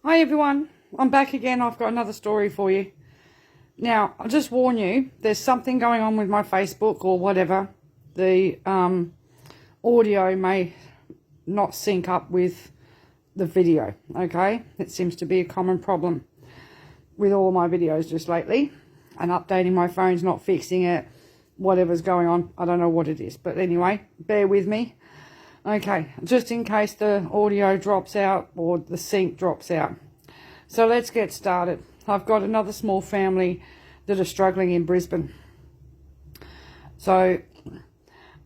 Hi everyone, I'm back again. I've got another story for you. Now, I'll just warn you, there's something going on with my Facebook or whatever. The audio may not sync up with the video, okay? It seems to be a common problem with all my videos just lately. And updating my phone's not fixing it, whatever's going on. I don't know what it is, but anyway, bear with me. Okay, just in case the audio drops out or the sync drops out. So let's get started. I've got another small family that are struggling in Brisbane. So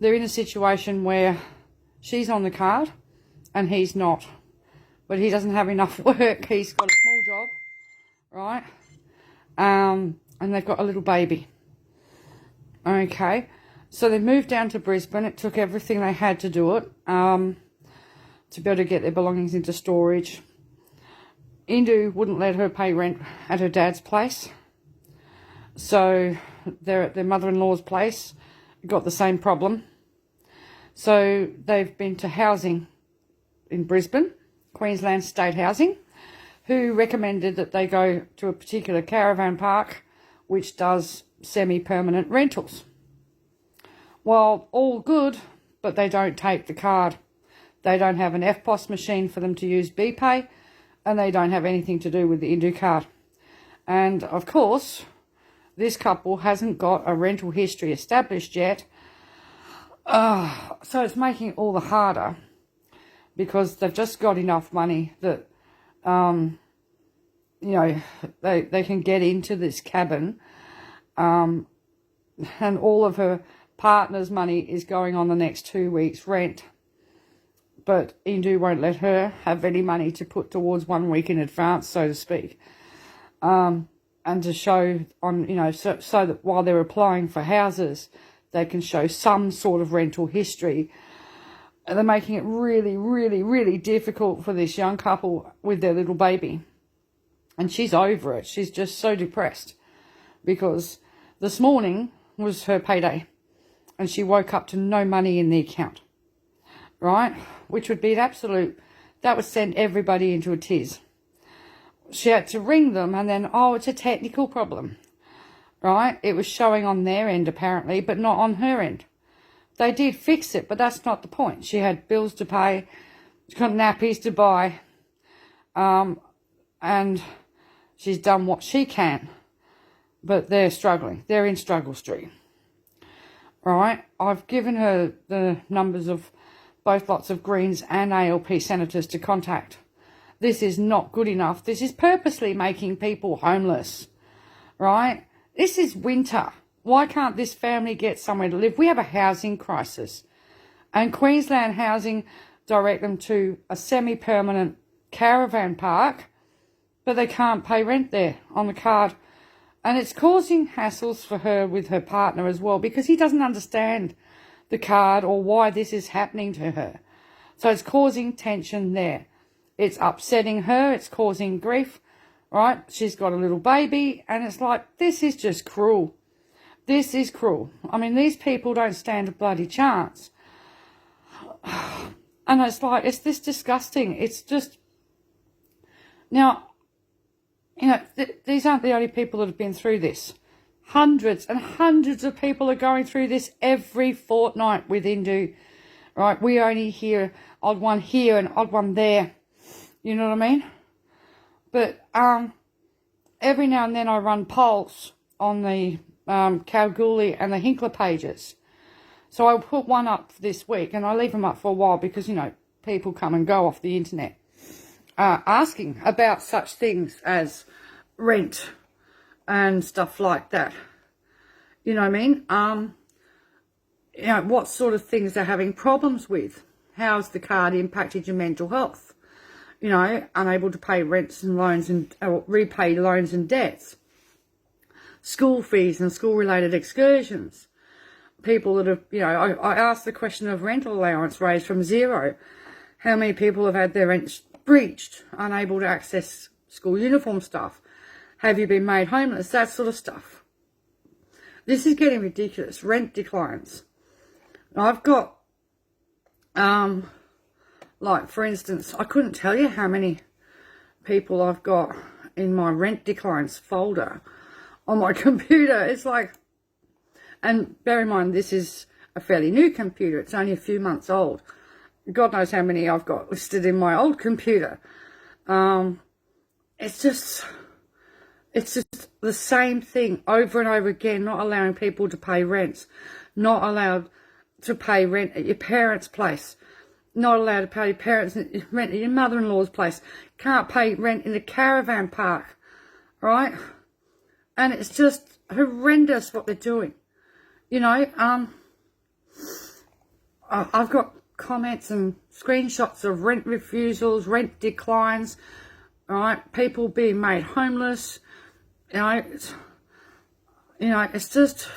they're in a situation where she's on the card and he's not. But he doesn't have enough work. He's got a small job, right? And they've got a little baby. Okay. So they moved down to Brisbane. It took everything they had to do it, to be able to get their belongings into storage. Indue wouldn't let her pay rent at her dad's place. So they're at their mother-in-law's place. Got the same problem. So they've been to housing in Brisbane, Queensland State Housing, who recommended that they go to a particular caravan park which does semi-permanent rentals. Well, all good, but they don't take the card. They don't have an EFTPOS machine for them to use BPay, and they don't have anything to do with the Indue card. And, of course, this couple hasn't got a rental history established yet, so it's making it all the harder because they've just got enough money that, they can get into this cabin, and all of her partner's money is going on the next 2 weeks' rent. But Indue won't let her have any money to put towards 1 week in advance, so to speak. And to show on, so that while they're applying for houses, they can show some sort of rental history. And they're making it really, really, really difficult for this young couple with their little baby. And she's over it. She's just so depressed because this morning was her payday. And she woke up to no money in the account, right? Which would be an absolute, that would send everybody into a tiz. She had to ring them and then, it's a technical problem, right? It was showing on their end apparently, but not on her end. They did fix it, but that's not the point. She had bills to pay, she's got nappies to buy, and she's done what she can, but they're struggling. They're in struggle street. Right, I've given her the numbers of both lots of Greens and ALP senators to contact. This is not good enough. This is purposely making people homeless, right? This is winter. Why can't this family get somewhere to live? We have a housing crisis. And Queensland Housing direct them to a semi-permanent caravan park, but they can't pay rent there on the card. And it's causing hassles for her with her partner as well because he doesn't understand the card or why this is happening to her. So it's causing tension there. It's upsetting her. It's causing grief, right? She's got a little baby and it's like, this is just cruel. This is cruel. I mean, these people don't stand a bloody chance. And it's like, it's this disgusting. It's just, now, these aren't the only people that have been through this. Hundreds and hundreds of people are going through this every fortnight with Indue, right? We only hear odd one here and odd one there. You know what I mean? But every now and then I run polls on the Kalgoorlie and the Hinkler pages. So I'll put one up this week and I leave them up for a while because, people come and go off the internet. Asking about such things as rent and stuff like that. You know what I mean? What sort of things they're having problems with. How's the card impacted your mental health? Unable to pay rents and loans and repay loans and debts. School fees and school-related excursions. People that have, I asked the question of rental allowance raised from 0. How many people have had their rent breached, unable to access school uniform stuff? Have you been made homeless? That sort of stuff. This is getting ridiculous. Rent declines. I've got, for instance, I couldn't tell you how many people I've got in my rent declines folder on my computer. It's like, and bear in mind, this is a fairly new computer. It's only a few months old. God knows how many I've got listed in my old computer. It's just the same thing over and over again, not allowing people to pay rents, not allowed to pay rent at your parents' place, not allowed to pay rent at your mother-in-law's place, can't pay rent in the caravan park, right? And it's just horrendous what they're doing. You know, I've got comments and screenshots of rent refusals, rent declines, right? People being made homeless. You know, it's just,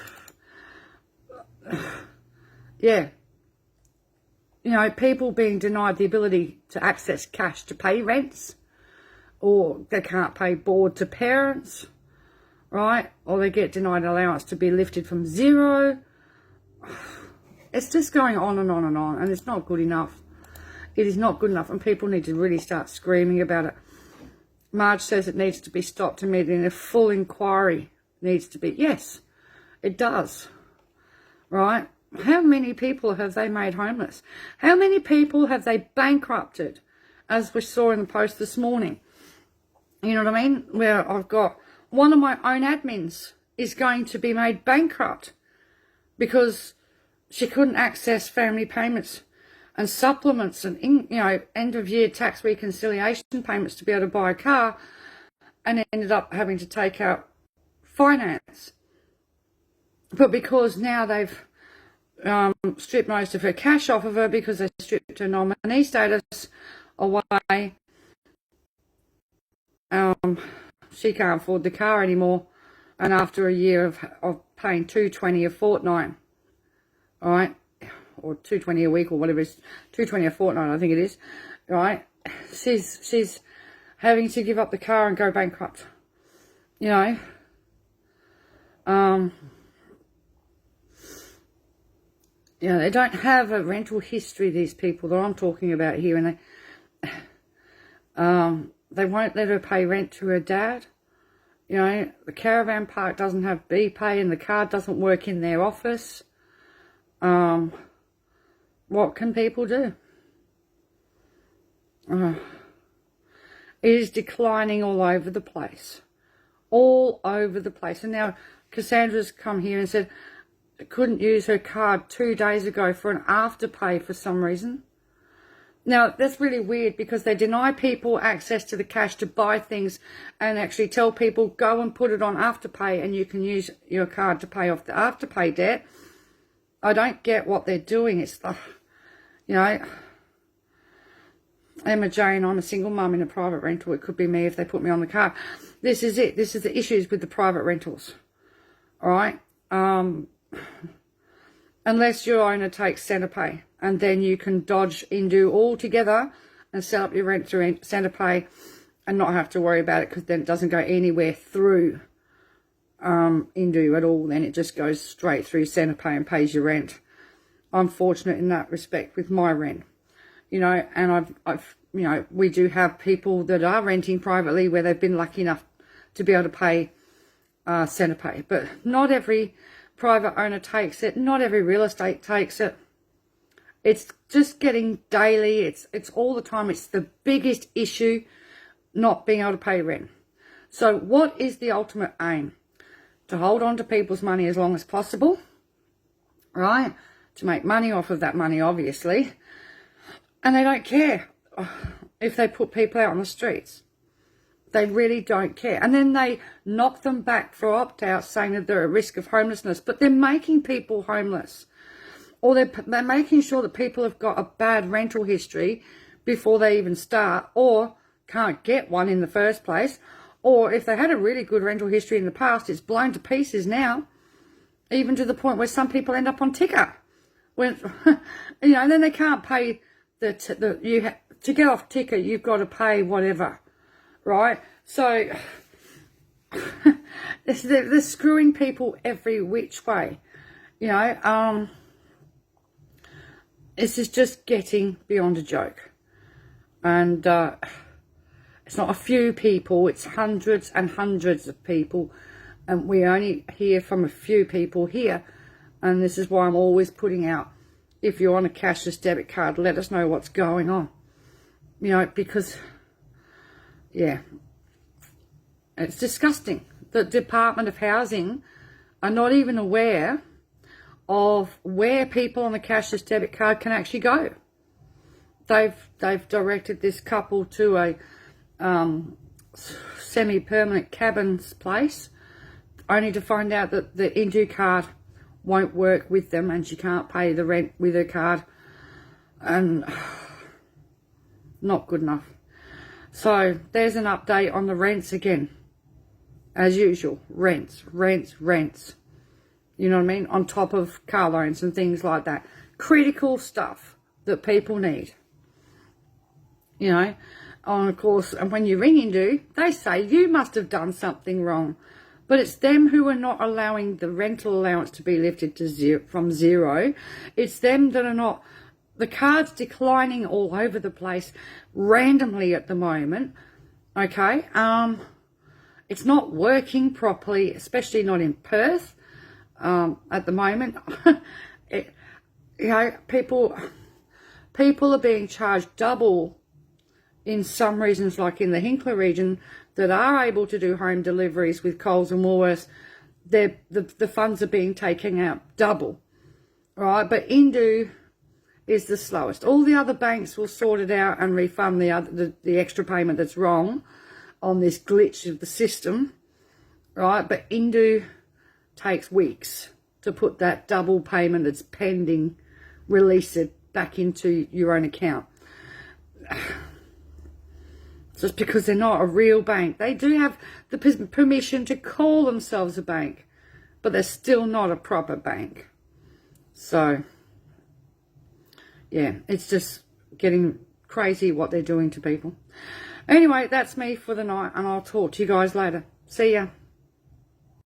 yeah. You know, people being denied the ability to access cash to pay rents, or they can't pay board to parents, right? Or they get denied allowance to be lifted from zero. It's just going on and on and on, and it's not good enough. It is not good enough, and people need to really start screaming about it. Marge says it needs to be stopped immediately, and a full inquiry needs to be. Yes, it does, right? How many people have they made homeless? How many people have they bankrupted, as we saw in the post this morning? You know what I mean? Where I've got one of my own admins is going to be made bankrupt because she couldn't access family payments and supplements and, you know, end-of-year tax reconciliation payments to be able to buy a car, and ended up having to take out finance. But because now they've stripped most of her cash off of her because they stripped her nominee status away, she can't afford the car anymore. And after a year of paying $220 a fortnight, all right, or $220 a week or whatever it is, $220 a fortnight, I think it is, right? She's having to give up the car and go bankrupt. You know, you know, they don't have a rental history, these people that I'm talking about here, and they won't let her pay rent to her dad. You know, the caravan park doesn't have BPay, and the card doesn't work in their office. What can people do? It is declining all over the place. All over the place. And now Cassandra's come here and said couldn't use her card 2 days ago for an afterpay for some reason. Now, that's really weird because they deny people access to the cash to buy things and actually tell people go and put it on afterpay and you can use your card to pay off the afterpay debt. I don't get what they're doing. It's the, you know, Emma Jane, I'm a single mum in a private rental. It could be me if they put me on the card. This is it. This is the issues with the private rentals. All right. Unless your owner takes Centrepay, and then you can dodge Indue altogether and set up your rent through Centrepay and not have to worry about it, because then it doesn't go anywhere through Indue at all. Then it just goes straight through Centrepay and pays your rent. I'm fortunate in that respect with my rent, you know, and I've you know, we do have people that are renting privately where they've been lucky enough to be able to pay Centrepay, but not every private owner takes it. Not every real estate takes it. It's just getting daily. It's all the time. It's the biggest issue, not being able to pay rent. So what is the ultimate aim? To hold on to people's money as long as possible, right? To make money off of that money, obviously. And they don't care if they put people out on the streets. They really don't care. And then they knock them back for opt-out, saying that they're at risk of homelessness. But they're making people homeless. Or they're making sure that people have got a bad rental history before they even start, or can't get one in the first place. Or if they had a really good rental history in the past, it's blown to pieces now, even to the point where some people end up on ticker. When, you know, and then they can't pay to get off ticker, you've got to pay whatever. Right, so they're screwing people every which way, you know. This is just getting beyond a joke, and It's not a few people, it's hundreds and hundreds of people. And we only hear from a few people here. And this is why I'm always putting out, if you're on a cashless debit card, let us know what's going on. You know, because, yeah, it's disgusting. The Department of Housing are not even aware of where people on a cashless debit card can actually go. They've directed this couple to a semi-permanent cabins place, only to find out that the Indue card won't work with them and she can't pay the rent with her card, and not good enough. So there's an update on the rents again. As usual, rents. You know what I mean? On top of car loans and things like that. Critical stuff that people need. You know, and of course, and when you ring Indue, they say you must have done something wrong. But it's them who are not allowing the rental allowance to be lifted to from zero. It's them that are not. The card's declining all over the place randomly at the moment. Okay, it's not working properly, especially not in Perth at the moment. You know, people are being charged double in some regions, like in the Hinkler region, that are able to do home deliveries with Coles and Woolworths. The funds are being taken out double, right? But Indue is the slowest. All the other banks will sort it out and refund the extra payment that's wrong on this glitch of the system, right? But Indue takes weeks to put that double payment that's pending, release it back into your own account. Just because they're not a real bank. They do have the permission to call themselves a bank, but they're still not a proper bank. So, yeah, it's just getting crazy what they're doing to people. Anyway, that's me for the night, and I'll talk to you guys later. See ya.